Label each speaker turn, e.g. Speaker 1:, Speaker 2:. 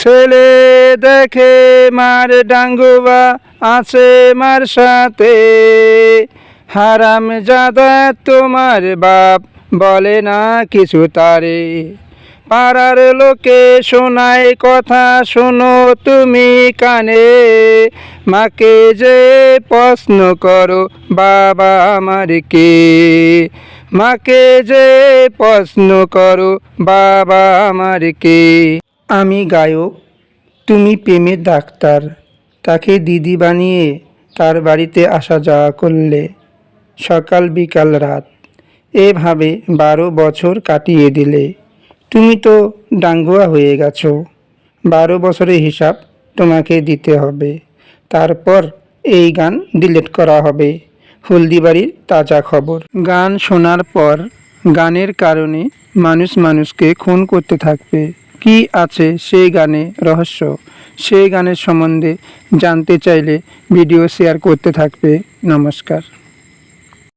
Speaker 1: ছেলে দেখে মার ডাঙ্গুয়া আছে মার সাথে, হারাম জাদা তোমার বাপ বলে না কিছু তারে। পাড়ার লোকে শোনায় কথা শোনো তুমি কানে, মাকে যে প্রশ্ন করো বাবা আমার কে, মাকে যে প্রশ্ন করো বাবা আমার কে। আমি গায়ক, তুমি প্রেমের ডাক্তার, তাকে দিদি বানিয়ে তার বাড়িতে আসা যাওয়া করলে সকাল বিকাল রাত, এভাবে 12 বছর কাটিয়ে দিলে। তুমি তো ডাঙ্গুয়া হয়ে গেছো, 12 বছরের হিসাব তোমাকে দিতে হবে। তারপর এই গান ডিলিট করা হবে। হলদিবাড়ির তাজা খবর। গান শোনার পর গানের কারণে মানুষ মানুষকে খুন করতে থাকবে। কি আছে সেই গানে রহস্য, সেই গানের সম্বন্ধে জানতে চাইলে ভিডিও শেয়ার করতে থাকবে। নমস্কার।